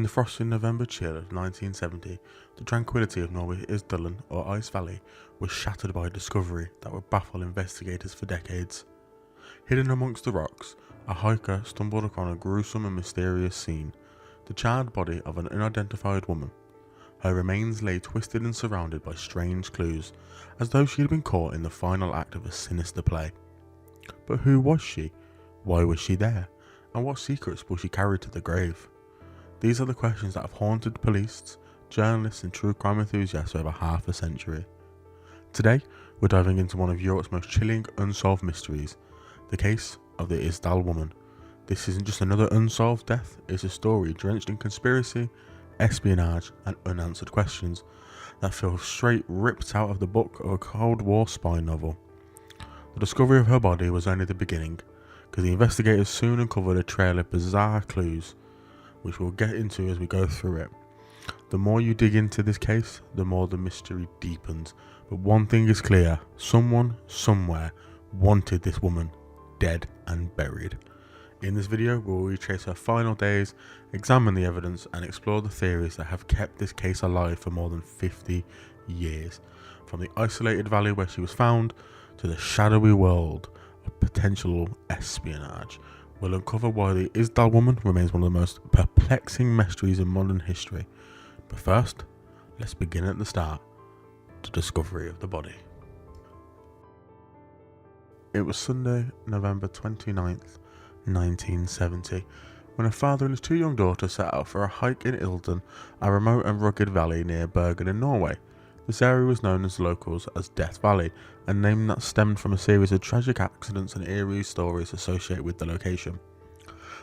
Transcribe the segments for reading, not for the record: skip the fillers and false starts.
In the frosty November chill of 1970, the tranquility of Norway's Isdalen or Ice Valley was shattered by a discovery that would baffle investigators for decades. Hidden amongst the rocks, a hiker stumbled upon a gruesome and mysterious scene: the charred body of an unidentified woman. Her remains lay twisted and surrounded by strange clues, as though she had been caught in the final act of a sinister play. But who was she? Why was she there? And what secrets will she carry to the grave? These are the questions that have haunted police, journalists and true crime enthusiasts for over half a century. Today, we're diving into one of Europe's most chilling unsolved mysteries, the case of the Isdal Woman. This isn't just another unsolved death, it's a story drenched in conspiracy, espionage and unanswered questions that feel straight ripped out of the book of a Cold War spy novel. The discovery of her body was only the beginning, because the investigators soon uncovered a trail of bizarre clues, which we'll get into as we go through it. The more you dig into this case, the more the mystery deepens. But one thing is clear: someone, somewhere, wanted this woman dead and buried. In this video, we'll retrace her final days, examine the evidence, and explore the theories that have kept this case alive for more than 50 years. From the isolated valley where she was found, to the shadowy world of potential espionage, we'll uncover why the Isdal Woman remains one of the most perplexing mysteries in modern history. But first, let's begin at the start: the discovery of the body. It was Sunday, November 29th, 1970, when a father and his two young daughters set out for a hike in Isdalen, a remote and rugged valley near Bergen in Norway. This area was known as locals as Death Valley, a name that stemmed from a series of tragic accidents and eerie stories associated with the location.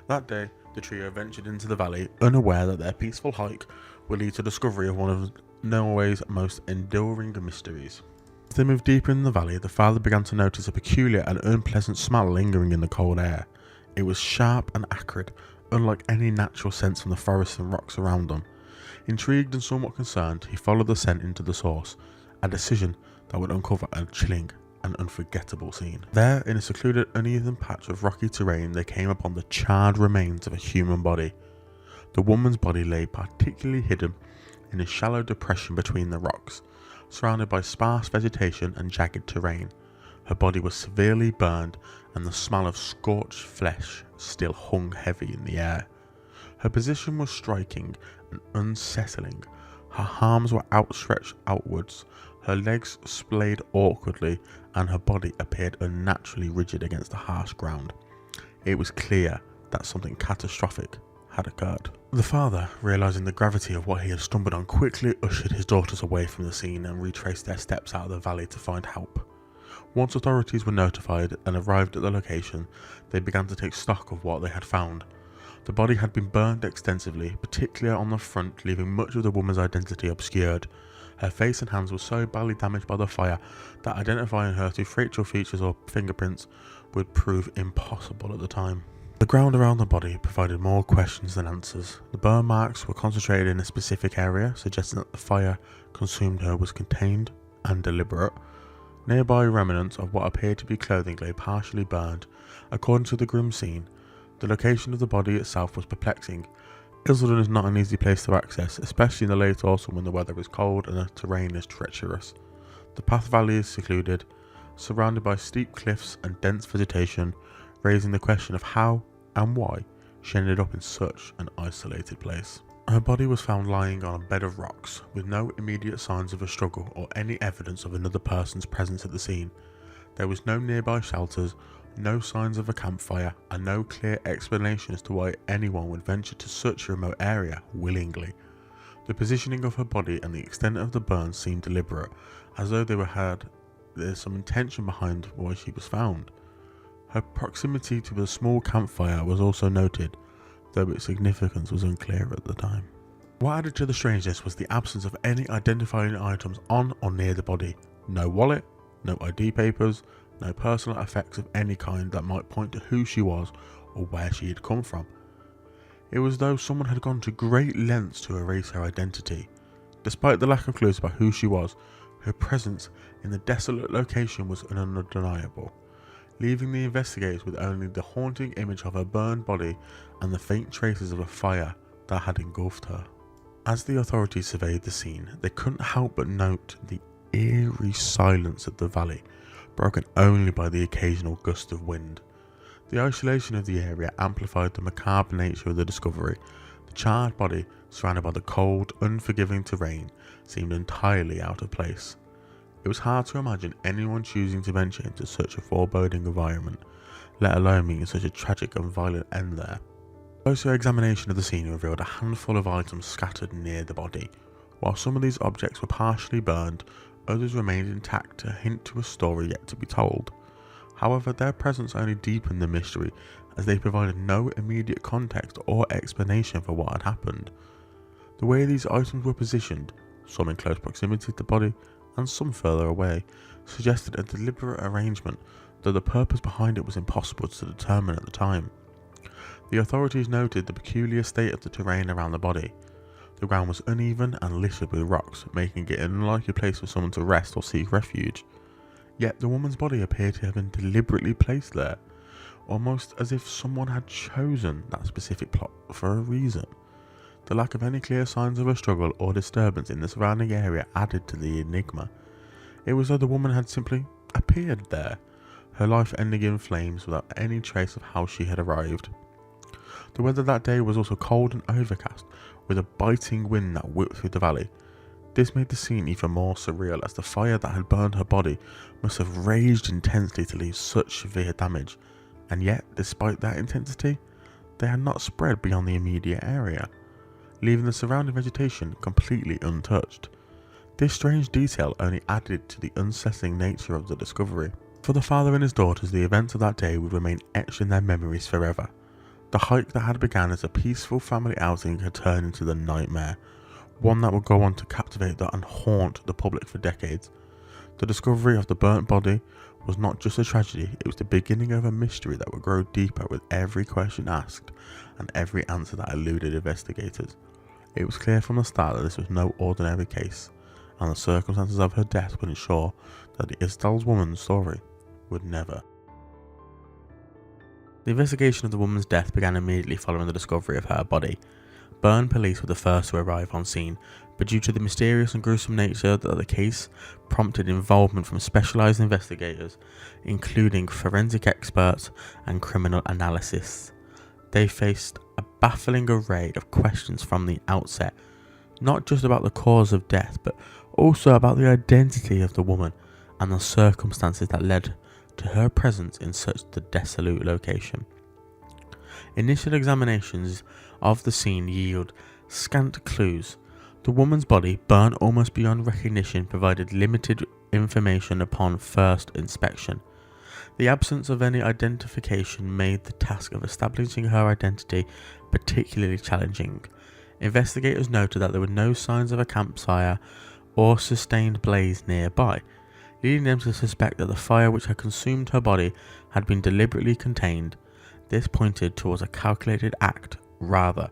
That day, the trio ventured into the valley, unaware that their peaceful hike would lead to the discovery of one of Norway's most enduring mysteries. As they moved deeper in the valley, the father began to notice a peculiar and unpleasant smell lingering in the cold air. It was sharp and acrid, unlike any natural sense from the forests and rocks around them. Intrigued and somewhat concerned, he followed the scent into the source, a decision that would uncover a chilling and unforgettable scene. There, in a secluded, uneven patch of rocky terrain, they came upon the charred remains of a human body. The woman's body lay particularly hidden in a shallow depression between the rocks, surrounded by sparse vegetation and jagged terrain. Her body was severely burned, and the smell of scorched flesh still hung heavy in the air. Her position was striking and unsettling. Her arms were outstretched outwards, her legs splayed awkwardly, and her body appeared unnaturally rigid against the harsh ground. It was clear that something catastrophic had occurred. The father, realizing the gravity of what he had stumbled on, quickly ushered his daughters away from the scene and retraced their steps out of the valley to find help. Once authorities were notified and arrived at the location, they began to take stock of what they had found. The body had been burned extensively, particularly on the front, leaving much of the woman's identity obscured. Her face and hands were so badly damaged by the fire that identifying her through facial features or fingerprints would prove impossible at the time. The ground around the body provided more questions than answers. The burn marks were concentrated in a specific area, suggesting that the fire consumed her was contained and deliberate. Nearby remnants of what appeared to be clothing lay partially burned. According to the grim scene, the location of the body itself was perplexing. Isdalen is not an easy place to access, especially in the late autumn when the weather is cold and the terrain is treacherous. The path valley is secluded, surrounded by steep cliffs and dense vegetation, raising the question of how and why she ended up in such an isolated place. Her body was found lying on a bed of rocks, with no immediate signs of a struggle or any evidence of another person's presence at the scene. There was no nearby shelters, no signs of a campfire, and no clear explanation as to why anyone would venture to such a remote area willingly. The positioning of her body and the extent of the burns seemed deliberate, as though there's some intention behind why she was found. Her proximity to the small campfire was also noted, though its significance was unclear at the time. What added to the strangeness was the absence of any identifying items on or near the body. No wallet, no ID papers, no personal effects of any kind that might point to who she was or where she had come from. It was as though someone had gone to great lengths to erase her identity. Despite the lack of clues about who she was, her presence in the desolate location was undeniable, leaving the investigators with only the haunting image of her burned body and the faint traces of a fire that had engulfed her. As the authorities surveyed the scene, they couldn't help but note the eerie silence of the valley, broken only by the occasional gust of wind. The isolation of the area amplified the macabre nature of the discovery. The charred body, surrounded by the cold, unforgiving terrain, seemed entirely out of place. It was hard to imagine anyone choosing to venture into such a foreboding environment, let alone meeting such a tragic and violent end there. Closer examination of the scene revealed a handful of items scattered near the body. While some of these objects were partially burned, others remained intact to hint to a story yet to be told. However, their presence only deepened the mystery, as they provided no immediate context or explanation for what had happened. The way these items were positioned, some in close proximity to the body and some further away, suggested a deliberate arrangement, though the purpose behind it was impossible to determine at the time. The authorities noted the peculiar state of the terrain around the body. The ground was uneven and littered with rocks, making it an unlikely place for someone to rest or seek refuge. Yet the woman's body appeared to have been deliberately placed there, almost as if someone had chosen that specific plot for a reason. The lack of any clear signs of a struggle or disturbance in the surrounding area added to the enigma. It was as though the woman had simply appeared there, her life ending in flames without any trace of how she had arrived. The weather that day was also cold and overcast, with a biting wind that whipped through the valley. This made the scene even more surreal, as the fire that had burned her body must have raged intensely to leave such severe damage, and yet, despite that intensity, they had not spread beyond the immediate area, leaving the surrounding vegetation completely untouched. This strange detail only added to the unsettling nature of the discovery. For the father and his daughters, the events of that day would remain etched in their memories forever. The hike that had begun as a peaceful family outing had turned into the nightmare, one that would go on to captivate and haunt the public for decades. The discovery of the burnt body was not just a tragedy, it was the beginning of a mystery that would grow deeper with every question asked and every answer that eluded investigators. It was clear from the start that this was no ordinary case, and the circumstances of her death would ensure that the Isdal Woman's story would never. The investigation of the woman's death began immediately following the discovery of her body. Bern police were the first to arrive on scene, but due to the mysterious and gruesome nature of the case, prompted involvement from specialised investigators, including forensic experts and criminal analysts. They faced a baffling array of questions from the outset, not just about the cause of death, but also about the identity of the woman and the circumstances that led to her presence in such a desolate location. Initial examinations of the scene yield scant clues. The woman's body, burnt almost beyond recognition, provided limited information upon first inspection. The absence of any identification made the task of establishing her identity particularly challenging. Investigators noted that there were no signs of a campfire or sustained blaze nearby, leading them to suspect that the fire which had consumed her body had been deliberately contained. This pointed towards a calculated act rather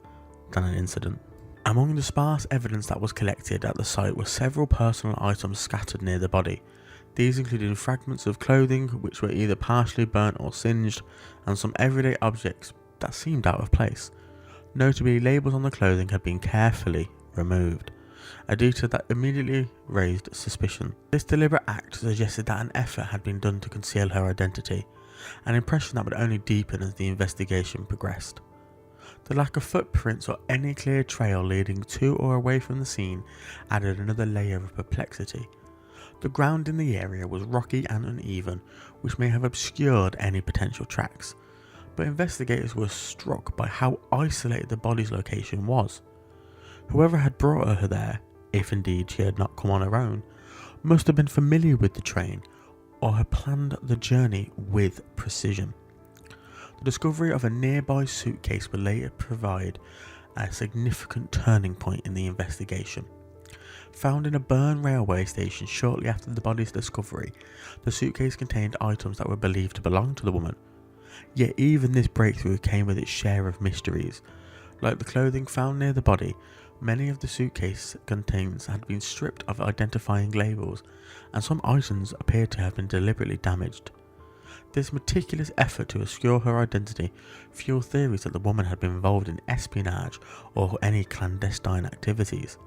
than an incident. Among the sparse evidence that was collected at the site were several personal items scattered near the body. These included fragments of clothing which were either partially burnt or singed, and some everyday objects that seemed out of place. Notably, labels on the clothing had been carefully removed, a detail that immediately raised suspicion. This deliberate act suggested that an effort had been done to conceal her identity, an impression that would only deepen as the investigation progressed. The lack of footprints or any clear trail leading to or away from the scene added another layer of perplexity. The ground in the area was rocky and uneven, which may have obscured any potential tracks, but investigators were struck by how isolated the body's location was. Whoever had brought her there, if indeed she had not come on her own, must have been familiar with the terrain or had planned the journey with precision. The discovery of a nearby suitcase would later provide a significant turning point in the investigation. Found in a Bern railway station shortly after the body's discovery, the suitcase contained items that were believed to belong to the woman. Yet even this breakthrough came with its share of mysteries. Like the clothing found near the body, many of the suitcase contents had been stripped of identifying labels, and some items appeared to have been deliberately damaged. This meticulous effort to obscure her identity fueled theories that the woman had been involved in espionage or any clandestine activities.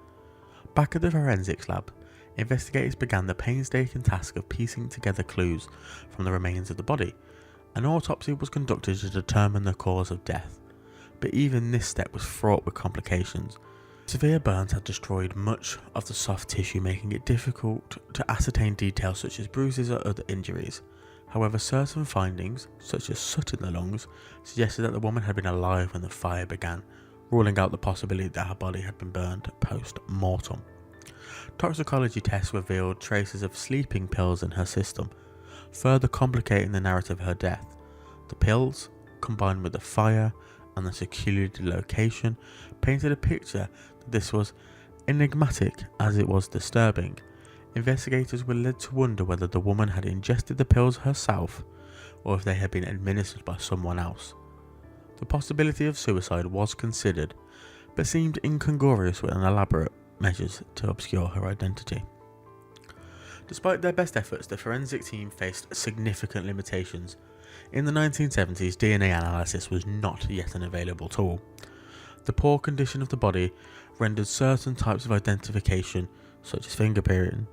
Back at the forensics lab, investigators began the painstaking task of piecing together clues from the remains of the body. An autopsy was conducted to determine the cause of death, but even this step was fraught with complications. Severe burns had destroyed much of the soft tissue, making it difficult to ascertain details such as bruises or other injuries. However, certain findings, such as soot in the lungs, suggested that the woman had been alive when the fire began, ruling out the possibility that her body had been burned post-mortem. Toxicology tests revealed traces of sleeping pills in her system, further complicating the narrative of her death. The pills, combined with the fire and the secluded location, painted a picture that this was enigmatic as it was disturbing. Investigators were led to wonder whether the woman had ingested the pills herself or if they had been administered by someone else. The possibility of suicide was considered, but seemed incongruous with an elaborate measures to obscure her identity. Despite their best efforts, the forensic team faced significant limitations. In the 1970s, DNA analysis was not yet an available tool. The poor condition of the body rendered certain types of identification, such as fingerprinting,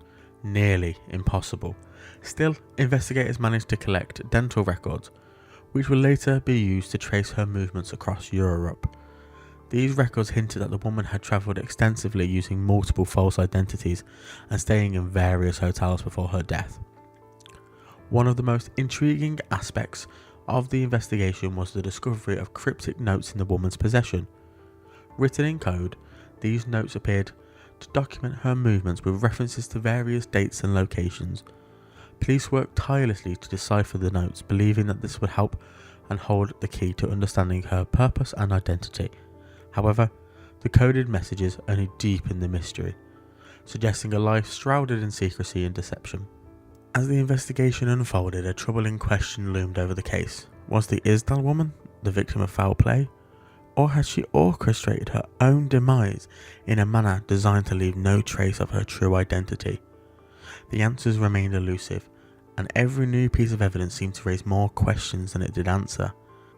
nearly impossible. Still, investigators managed to collect dental records, which would later be used to trace her movements across Europe. These records hinted that the woman had travelled extensively using multiple false identities and staying in various hotels before her death. One of the most intriguing aspects of the investigation was the discovery of cryptic notes in the woman's possession. Written in code, these notes appeared to document her movements with references to various dates and locations. Police worked tirelessly to decipher the notes, believing that this would help and hold the key to understanding her purpose and identity. However, the coded messages only deepened the mystery, suggesting a life shrouded in secrecy and deception. As the investigation unfolded, a troubling question loomed over the case. Was the Isdal woman the victim of foul play? Or had she orchestrated her own demise in a manner designed to leave no trace of her true identity? The answers remained elusive, and every new piece of evidence seemed to raise more questions than it did answer.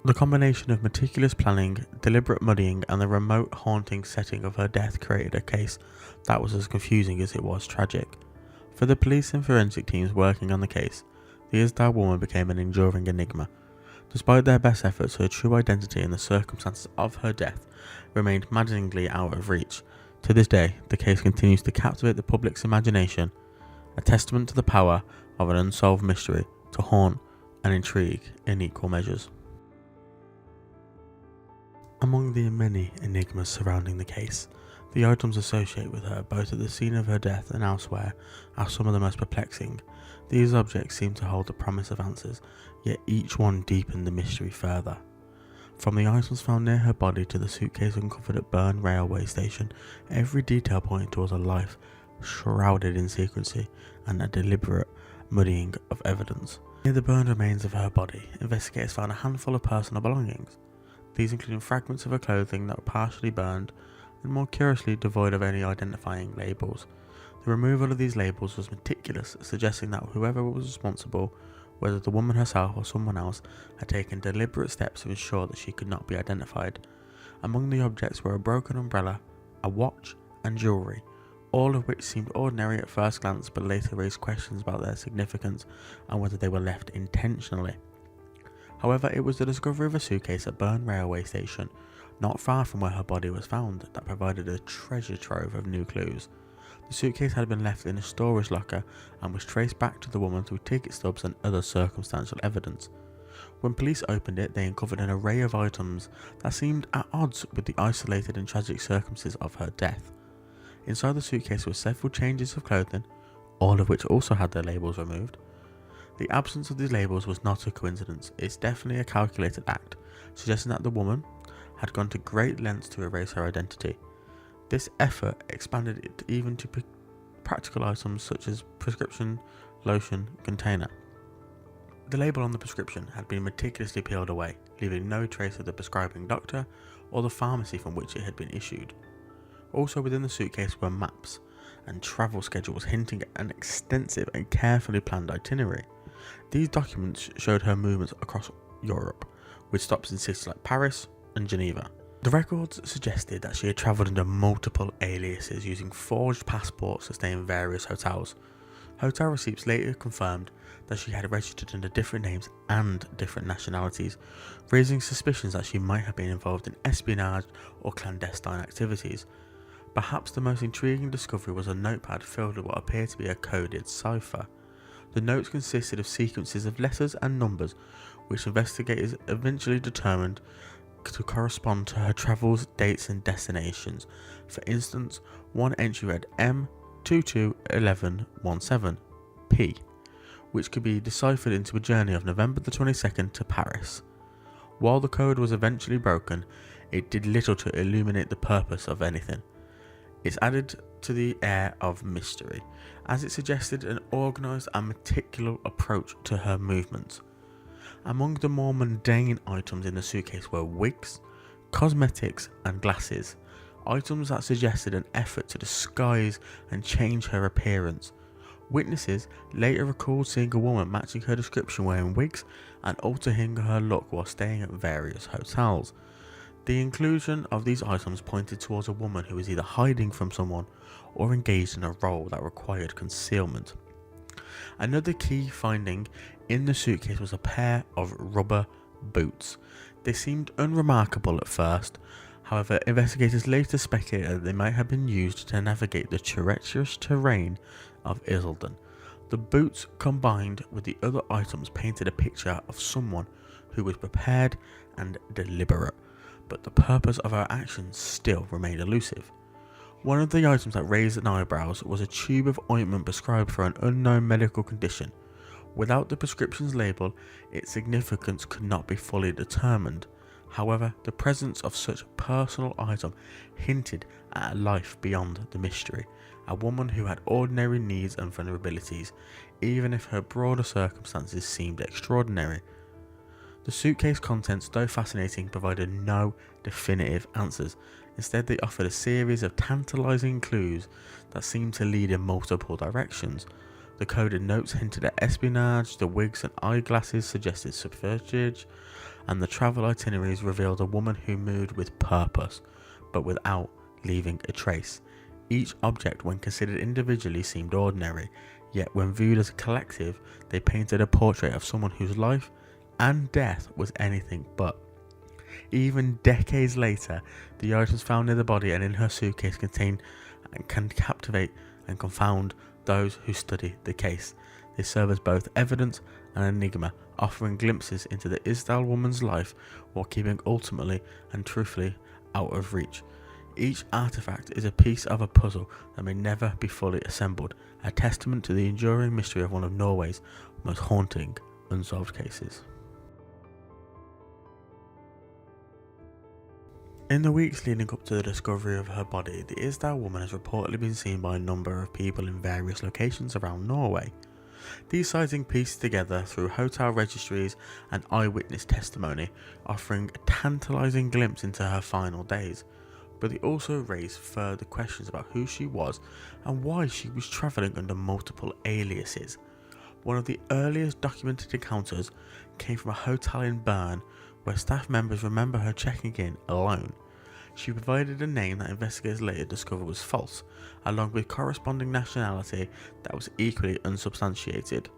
The combination of meticulous planning, deliberate muddying, and the remote, haunting setting of her death created a case that was as confusing as it was tragic. For the police and forensic teams working on the case, the Isdal woman became an enduring enigma. Despite their best efforts, her true identity and the circumstances of her death remained maddeningly out of reach. To this day, the case continues to captivate the public's imagination, a testament to the power of an unsolved mystery to haunt and intrigue in equal measures. Among the many enigmas surrounding the case, the items associated with her, both at the scene of her death and elsewhere, are some of the most perplexing. These objects seem to hold the promise of answers, yet each one deepened the mystery further. From the items found near her body to the suitcase uncovered at Bern railway station, every detail pointed towards a life shrouded in secrecy and a deliberate muddying of evidence. Near the burned remains of her body, investigators found a handful of personal belongings. These included fragments of her clothing that were partially burned and, more curiously, devoid of any identifying labels. The removal of these labels was meticulous, suggesting that whoever was responsible, whether the woman herself or someone else, had taken deliberate steps to ensure that she could not be identified. Among the objects were a broken umbrella, a watch, and jewellery, all of which seemed ordinary at first glance but later raised questions about their significance and whether they were left intentionally. However, it was the discovery of a suitcase at Bern railway station, not far from where her body was found, that provided a treasure trove of new clues. The suitcase had been left in a storage locker and was traced back to the woman through ticket stubs and other circumstantial evidence. When police opened it, they uncovered an array of items that seemed at odds with the isolated and tragic circumstances of her death. Inside the suitcase were several changes of clothing, all of which also had their labels removed. The absence of these labels was not a coincidence, it's definitely a calculated act, suggesting that the woman had gone to great lengths to erase her identity. This effort expanded it even to practical items such as prescription lotion container. The label on the prescription had been meticulously peeled away, leaving no trace of the prescribing doctor or the pharmacy from which it had been issued. Also within the suitcase were maps and travel schedules hinting at an extensive and carefully planned itinerary. These documents showed her movements across Europe, with stops in cities like Paris and Geneva. The records suggested that she had travelled under multiple aliases using forged passports to stay in various hotels. Hotel receipts later confirmed that she had registered under different names and different nationalities, raising suspicions that she might have been involved in espionage or clandestine activities. Perhaps the most intriguing discovery was a notepad filled with what appeared to be a coded cipher. The notes consisted of sequences of letters and numbers, which investigators eventually determined to correspond to her travels, dates and destinations. For instance, one entry read M221117P, which could be deciphered into a journey of November the 22nd to Paris. While the code was eventually broken, it did little to illuminate the purpose of anything. It's added to the air of mystery, as it suggested an organised and meticulous approach to her movements. Among the more mundane items in the suitcase were wigs, cosmetics and glasses, items that suggested an effort to disguise and change her appearance. Witnesses later recalled seeing a woman matching her description wearing wigs and altering her look while staying at various hotels. The inclusion of these items pointed towards a woman who was either hiding from someone or engaged in a role that required concealment. Another key finding in the suitcase was a pair of rubber boots. They seemed unremarkable at first, however investigators later speculated that they might have been used to navigate the treacherous terrain of Isdalen. The boots combined with the other items painted a picture of someone who was prepared and deliberate, but the purpose of her actions still remained elusive. One of the items that raised an eyebrows was a tube of ointment prescribed for an unknown medical condition. Without the prescription's label, its significance could not be fully determined. However, the presence of such a personal item hinted at a life beyond the mystery, a woman who had ordinary needs and vulnerabilities, even if her broader circumstances seemed extraordinary. The suitcase contents, though fascinating, provided no definitive answers. Instead, they offered a series of tantalizing clues that seemed to lead in multiple directions. The coded notes hinted at espionage, the wigs and eyeglasses suggested subterfuge, and the travel itineraries revealed a woman who moved with purpose, but without leaving a trace. Each object, when considered individually, seemed ordinary, yet when viewed as a collective, they painted a portrait of someone whose life and death was anything but. Even decades later, the items found near the body and in her suitcase contain and can captivate and confound those who study the case. They serve as both evidence and enigma, offering glimpses into the Isdal woman's life while keeping ultimately and truthfully out of reach. Each artifact is a piece of a puzzle that may never be fully assembled, a testament to the enduring mystery of one of Norway's most haunting unsolved cases. In the weeks leading up to the discovery of her body, the Isdal woman has reportedly been seen by a number of people in various locations around Norway. These sightings pieced together through hotel registries and eyewitness testimony, offering a tantalizing glimpse into her final days. But they also raised further questions about who she was and why she was travelling under multiple aliases. One of the earliest documented encounters came from a hotel in Bern, where staff members remember her checking in alone. She provided a name that investigators later discovered was false, along with corresponding nationality that was equally unsubstantiated.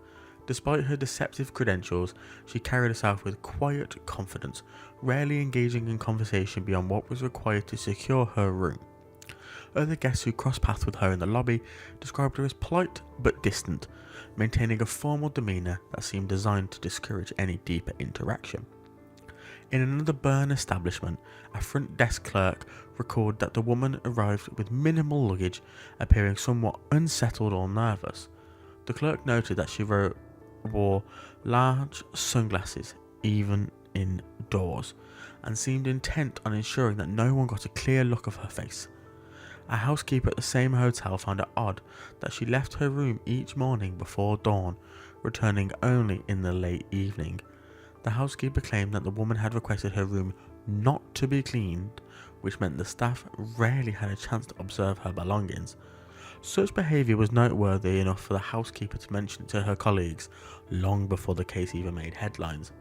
Despite her deceptive credentials, she carried herself with quiet confidence, rarely engaging in conversation beyond what was required to secure her room. Other guests who crossed paths with her in the lobby described her as polite but distant, maintaining a formal demeanour that seemed designed to discourage any deeper interaction. In another Bern establishment, a front desk clerk recalled that the woman arrived with minimal luggage, appearing somewhat unsettled or nervous. The clerk noted that she wore large sunglasses even indoors, and seemed intent on ensuring that no one got a clear look of her face. A housekeeper at the same hotel found it odd that she left her room each morning before dawn, returning only in the late evening. The housekeeper claimed that the woman had requested her room not to be cleaned, which meant the staff rarely had a chance to observe her belongings. Such behaviour was noteworthy enough for the housekeeper to mention it to her colleagues long before the case even made headlines.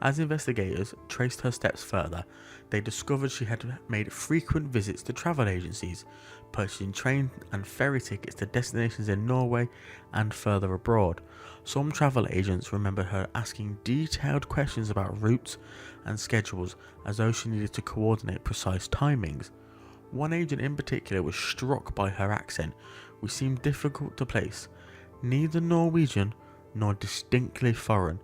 As investigators traced her steps further, they discovered she had made frequent visits to travel agencies, purchasing train and ferry tickets to destinations in Norway and further abroad. Some travel agents remember her asking detailed questions about routes and schedules as though she needed to coordinate precise timings. One agent in particular was struck by her accent, which seemed difficult to place, neither Norwegian nor distinctly foreign.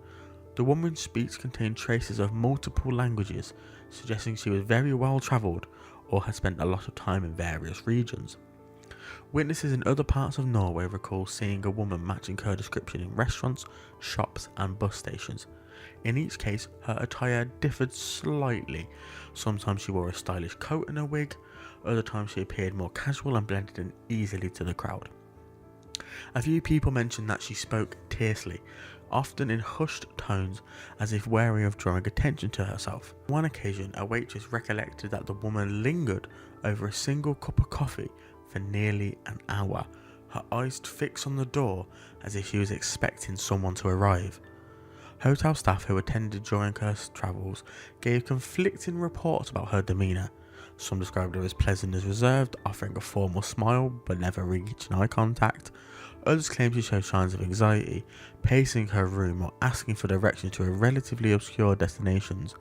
The woman's speech contained traces of multiple languages, suggesting she was very well travelled or had spent a lot of time in various regions. Witnesses in other parts of Norway recall seeing a woman matching her description in restaurants, shops and bus stations. In each case, her attire differed slightly. Sometimes she wore a stylish coat and a wig, other times she appeared more casual and blended in easily to the crowd. A few people mentioned that she spoke tersely, often in hushed tones as if wary of drawing attention to herself. On one occasion, a waitress recollected that the woman lingered over a single cup of coffee for nearly an hour, her eyes fixed on the door as if she was expecting someone to arrive. Hotel staff who attended during her travels gave conflicting reports about her demeanour. Some described her as pleasant as reserved, offering a formal smile but never reaching eye contact. Others claimed she showed signs of anxiety, pacing her room or asking for directions to relatively obscure destinations.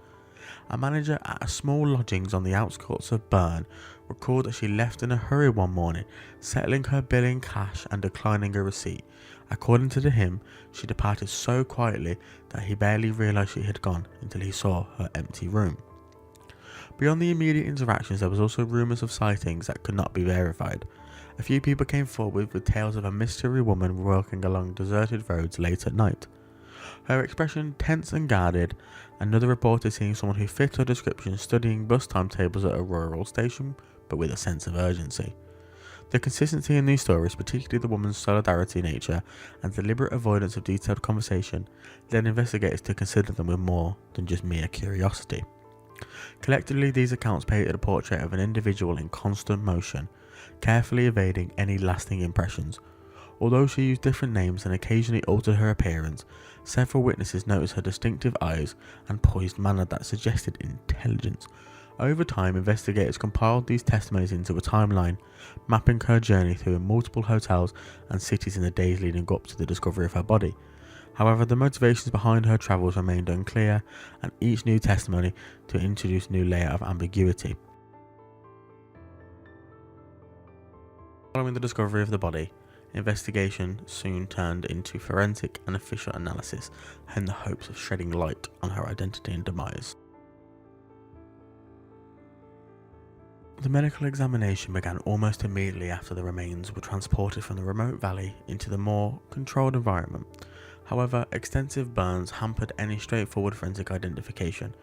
A manager at a small lodgings on the outskirts of Bern recalled that she left in a hurry one morning, settling her bill in cash and declining a receipt. According to him, she departed so quietly that he barely realised she had gone until he saw her empty room. Beyond the immediate interactions, there was also rumours of sightings that could not be verified. A few people came forward with tales of a mystery woman walking along deserted roads late at night. Her expression tense and guarded. Another reported seeing someone who fit her description studying bus timetables at a rural station, but with a sense of urgency. The consistency in these stories, particularly the woman's solidarity nature and deliberate avoidance of detailed conversation, led investigators to consider them with more than just mere curiosity. Collectively, these accounts painted a portrait of an individual in constant motion, carefully evading any lasting impressions. Although she used different names and occasionally altered her appearance, several witnesses noticed her distinctive eyes and poised manner that suggested intelligence. Over time, investigators compiled these testimonies into a timeline, mapping her journey through multiple hotels and cities in the days leading up to the discovery of her body. However, the motivations behind her travels remained unclear, and each new testimony to introduce a new layer of ambiguity. Following the discovery of the body, investigation soon turned into forensic and official analysis in the hopes of shedding light on her identity and demise. The medical examination began almost immediately after the remains were transported from the remote valley into the more controlled environment. However, extensive burns hampered any straightforward forensic identification.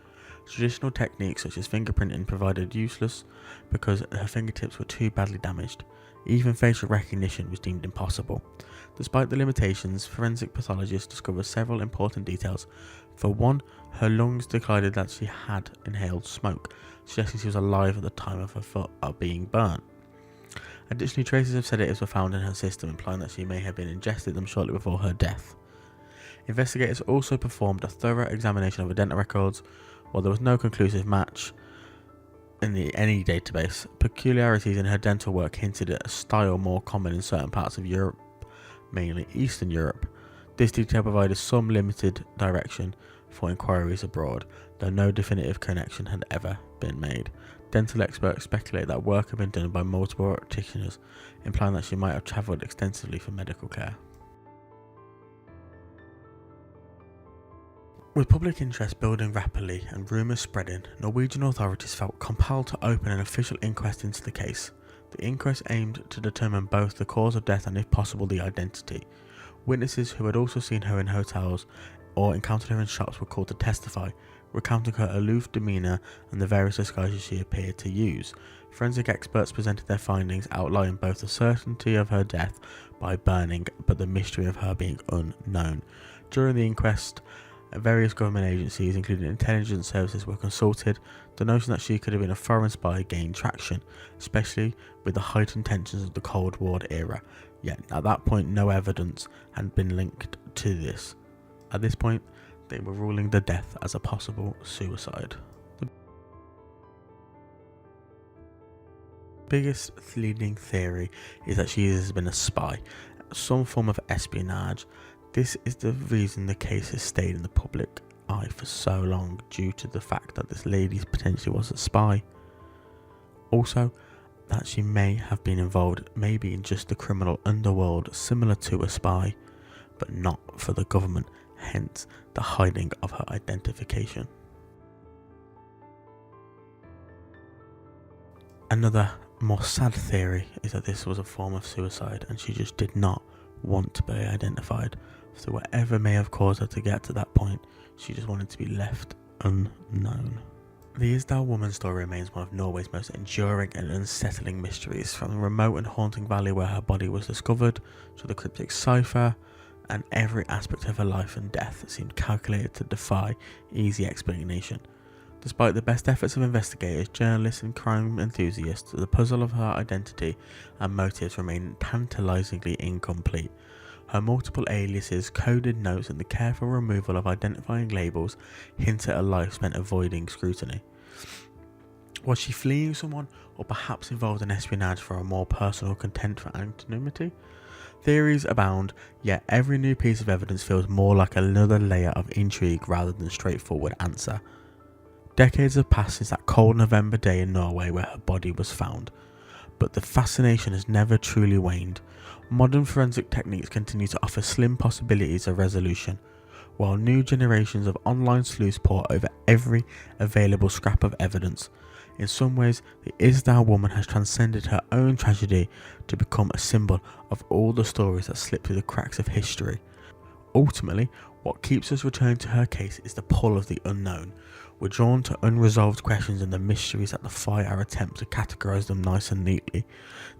Traditional techniques such as fingerprinting provided useless because her fingertips were too badly damaged. Even facial recognition was deemed impossible. Despite the limitations, forensic pathologists discovered several important details. For one, her lungs declared that she had inhaled smoke, suggesting she was alive at the time of her foot being burnt. Additionally, traces of sedatives were found in her system, implying that she may have ingested them shortly before her death. Investigators also performed a thorough examination of her dental records. While there was no conclusive match in any database, peculiarities in her dental work hinted at a style more common in certain parts of Europe, mainly Eastern Europe. This detail provided some limited direction for inquiries abroad, though no definitive connection had ever been made. Dental experts speculate that work had been done by multiple practitioners, implying that she might have travelled extensively for medical care. With public interest building rapidly and rumours spreading, Norwegian authorities felt compelled to open an official inquest into the case. The inquest aimed to determine both the cause of death and, if possible, the identity. Witnesses who had also seen her in hotels or encountered her in shops were called to testify, recounting her aloof demeanour and the various disguises she appeared to use. Forensic experts presented their findings, outlining both the certainty of her death by burning but the mystery of her being unknown. During the inquest, Various government agencies, including intelligence services, were consulted. The notion that she could have been a foreign spy gained traction, especially with the heightened tensions of the Cold War era. Yet at that point, no evidence had been linked to this. At this point, they were ruling the death as a possible suicide. The biggest leading theory is that she has been a spy, some form of espionage. This is the reason the case has stayed in the public eye for so long, due to the fact that this lady potentially was a spy. Also, that she may have been involved maybe in just the criminal underworld, similar to a spy, but not for the government, hence the hiding of her identification. Another more sad theory is that this was a form of suicide and she just did not want to be identified. So whatever may have caused her to get to that point, she just wanted to be left unknown. The Isdal Woman story remains one of Norway's most enduring and unsettling mysteries, from the remote and haunting valley where her body was discovered, to the cryptic cipher, and every aspect of her life and death seemed calculated to defy easy explanation. Despite the best efforts of investigators, journalists and crime enthusiasts, the puzzle of her identity and motives remained tantalizingly incomplete. Her multiple aliases, coded notes, and the careful removal of identifying labels hint at a life spent avoiding scrutiny. Was she fleeing someone, or perhaps involved in espionage for a more personal content for anonymity? Theories abound, yet every new piece of evidence feels more like another layer of intrigue rather than a straightforward answer. Decades have passed since that cold November day in Norway where her body was found, but the fascination has never truly waned. Modern forensic techniques continue to offer slim possibilities of resolution, while new generations of online sleuths pore over every available scrap of evidence. In some ways, the Isdal Woman has transcended her own tragedy to become a symbol of all the stories that slip through the cracks of history. Ultimately, what keeps us returning to her case is the pull of the unknown. We're drawn to unresolved questions and the mysteries that defy our attempt to categorise them nice and neatly.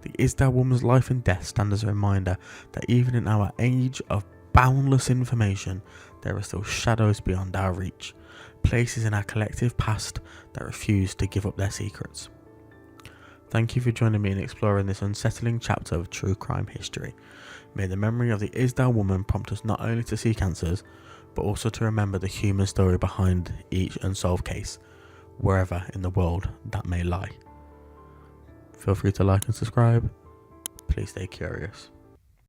The Isdal Woman's life and death stand as a reminder that even in our age of boundless information, there are still shadows beyond our reach, places in our collective past that refuse to give up their secrets. Thank you for joining me in exploring this unsettling chapter of true crime history. May the memory of the Isdal Woman prompt us not only to seek answers, but also to remember the human story behind each unsolved case, wherever in the world that may lie. Feel free to like and subscribe. Please stay curious.